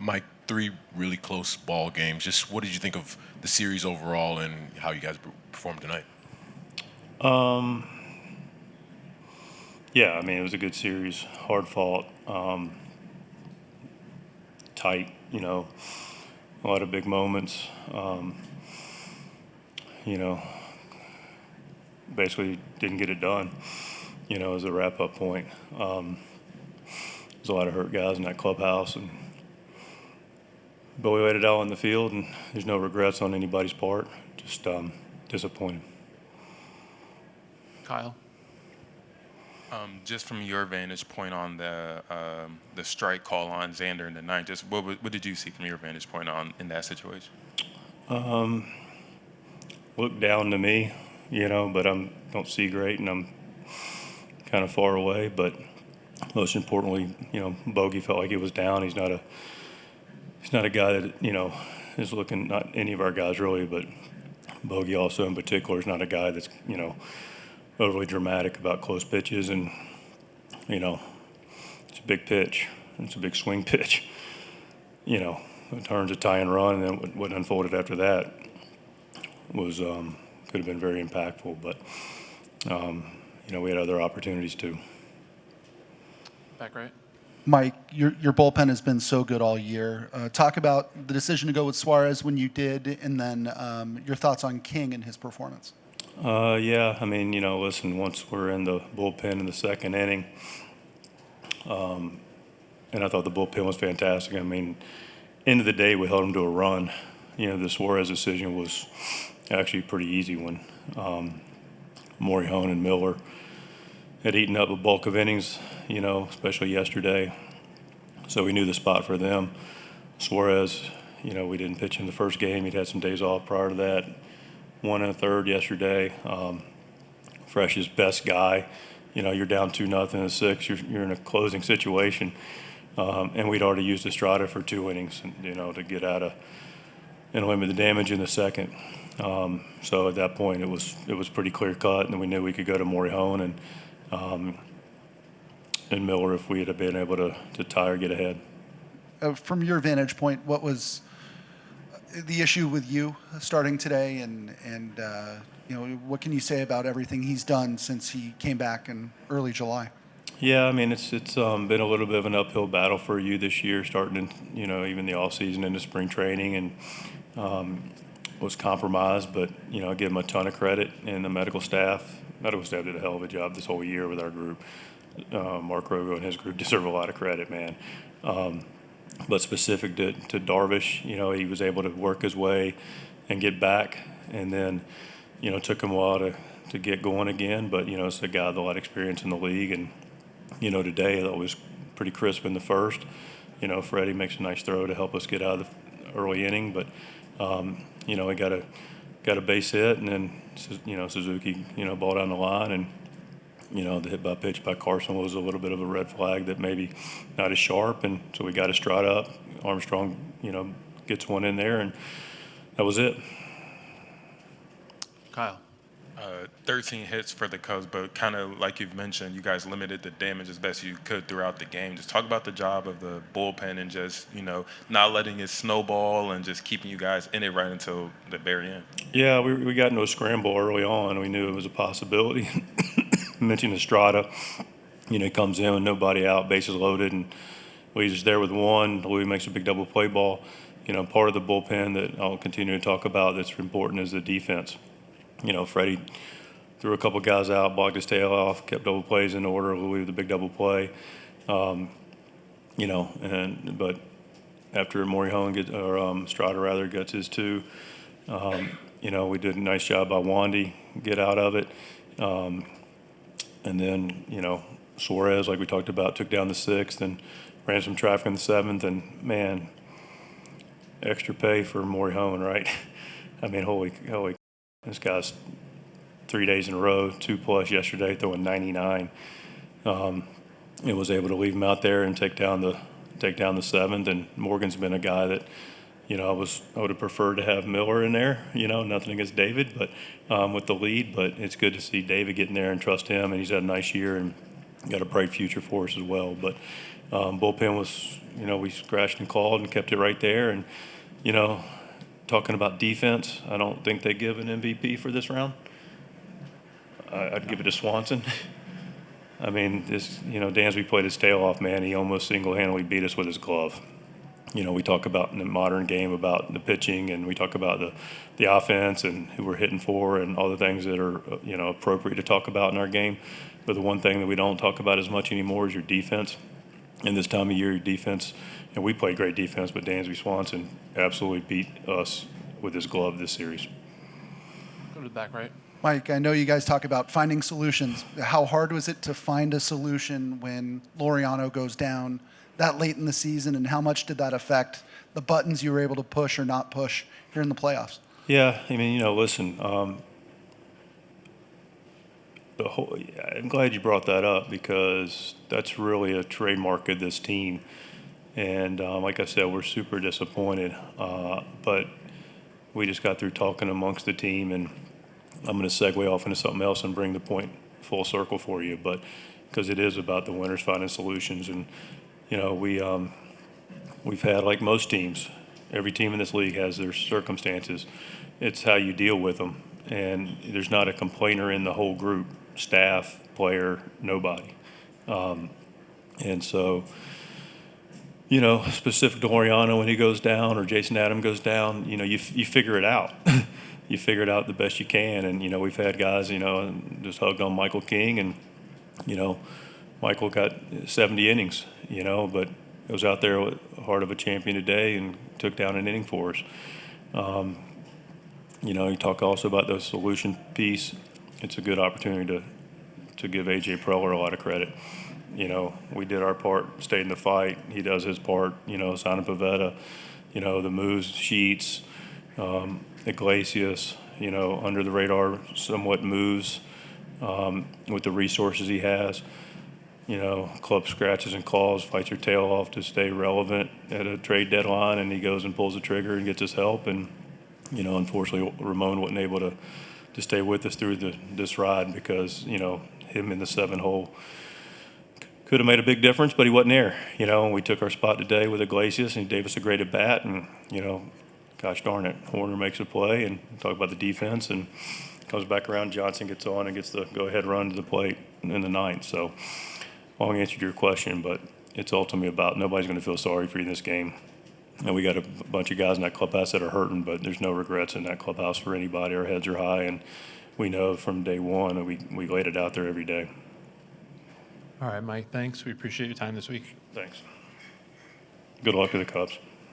Mike, 3 really close ball games. Just what did you think of the series overall and how you guys performed tonight? Yeah, I mean, it was a good series, hard fought, tight, a lot of big moments. You know, basically didn't get it done, as a wrap up point. There's a lot of hurt guys in that clubhouse, but we laid it out on the field, and there's no regrets on anybody's part. Just disappointed. Kyle? Just from your vantage point on the strike call on Xander in the ninth, just what did you see from your vantage point on in that situation? Looked down to me, but I don't see great, and I'm kind of far away. But most importantly, Bogey felt like he was down. He's not a guy that is looking. Not any of our guys really, but Bogey also in particular is not a guy that's overly dramatic about close pitches, and it's a big pitch. It's a big swing pitch. It turns a tie and run, and then what unfolded after that was could have been very impactful. But we had other opportunities too. Back right. Mike, your bullpen has been so good all year. Talk about the decision to go with Suarez when you did, and then your thoughts on King and his performance. Yeah, I mean, listen, once we're in the bullpen in the second inning, and I thought the bullpen was fantastic. I mean, end of the day, we held them to a run. The Suarez decision was actually a pretty easy one. Morihone and Miller had eaten up a bulk of innings, especially yesterday. So we knew the spot for them. Suarez, we didn't pitch in the first game. He'd had some days off prior to that. 1 1/3 yesterday. Fresh's best guy. You're down 2-0 in the 6th. You're in a closing situation, and we'd already used Estrada for 2 innings, to get out of and limit the damage in the second. So at that point, it was pretty clear cut, and we knew we could go to Morihone and Miller if we had been able to tie or get ahead. From your vantage point, what was the issue with you starting today, and what can you say about everything he's done since he came back in early July? Yeah, I mean, it's been a little bit of an uphill battle for you this year, starting in, even the off season into spring training, and was compromised. But I give him a ton of credit, and the medical staff did a hell of a job this whole year with our group. Mark Rogo and his group deserve a lot of credit, man. But specific to Darvish, he was able to work his way and get back, and then, took him a while to get going again. But, it's a guy with a lot of experience in the league, and, today I thought was pretty crisp in the first. Freddie makes a nice throw to help us get out of the early inning, but, he got a base hit, and then, Suzuki, ball down the line, and, the hit by pitch by Carson was a little bit of a red flag that maybe not as sharp, and so we got Estrada up. Armstrong, gets one in there, and that was it. Kyle? 13 hits for the Cubs, but kind of like you've mentioned, you guys limited the damage as best you could throughout the game. Just talk about the job of the bullpen and just, not letting it snowball and just keeping you guys in it right until the very end. Yeah, we got into a scramble early on. We knew it was a possibility. Mentioned Estrada, he comes in with nobody out, bases loaded, and Lee's just there with one. Louis makes a big double play ball. Part of the bullpen that I'll continue to talk about that's important is the defense. Freddie threw a couple guys out, blocked his tail off, kept double plays in order. Louis with a big double play. But after Morihone Estrada gets his 2, we did a nice job by Wandy, get out of it. And then, Suarez, like we talked about, took down the 6th and ran some traffic in the 7th. And, man, extra pay for Morihone, right? I mean, holy, this guy's 3 days in a row, 2+ yesterday, throwing 99. And was able to leave him out there and take down the 7th. And Morgan's been a guy that, I would have preferred to have Miller in there. Nothing against David, but with the lead. But it's good to see David get in there and trust him. And he's had a nice year and got a bright future for us as well. But bullpen we scratched and clawed and kept it right there. And, talking about defense, I don't think they give an MVP for this round. I'd give it to Swanson. I mean, Dansby played his tail off, man. He almost single-handedly beat us with his glove. We talk about in the modern game about the pitching, and we talk about the offense and who we're hitting for and all the things that are, appropriate to talk about in our game. But the one thing that we don't talk about as much anymore is your defense. And this time of year, your defense, and we played great defense, but Dansby Swanson absolutely beat us with his glove this series. Go to the back right. Mike, I know you guys talk about finding solutions. How hard was it to find a solution when Laureano goes down that late in the season, and how much did that affect the buttons you were able to push or not push here in the playoffs? Yeah, I mean, listen, I'm glad you brought that up because that's really a trademark of this team. And like I said, we're super disappointed. But we just got through talking amongst the team, and I'm going to segue off into something else and bring the point full circle for you. But because it is about the winners finding solutions. And, we've had, like most teams, every team in this league has their circumstances. It's how you deal with them. And there's not a complainer in the whole group, staff, player, nobody. And so, specific to Laureano when he goes down or Jason Adam goes down, you figure it out. You figure it out the best you can. And, we've had guys, just hugged on Michael King, and, Michael got 70 innings, but was out there with the heart of a champion today and took down an inning for us. You talk also about the solution piece. It's a good opportunity to give A.J. Preller a lot of credit. We did our part, stayed in the fight. He does his part, Sana Pavetta, the moves, Sheets, Iglesias, under the radar somewhat moves with the resources he has. Club scratches and claws, fights your tail off to stay relevant at a trade deadline, and he goes and pulls the trigger and gets his help. And, unfortunately, Ramon wasn't able to stay with us through this ride because, him in the 7-hole could have made a big difference, but he wasn't there. And we took our spot today with Iglesias, and he gave us a great at-bat. And, gosh darn it, Horner makes a play, and talk about the defense, and comes back around, Johnson gets on and gets the go-ahead run to the plate in the ninth. So, long answer to your question, but it's ultimately about nobody's going to feel sorry for you in this game. And we got a bunch of guys in that clubhouse that are hurting, but there's no regrets in that clubhouse for anybody. Our heads are high, and we know from day one, and we laid it out there every day. All right, Mike, thanks. We appreciate your time this week. Thanks. Good luck to the Cubs.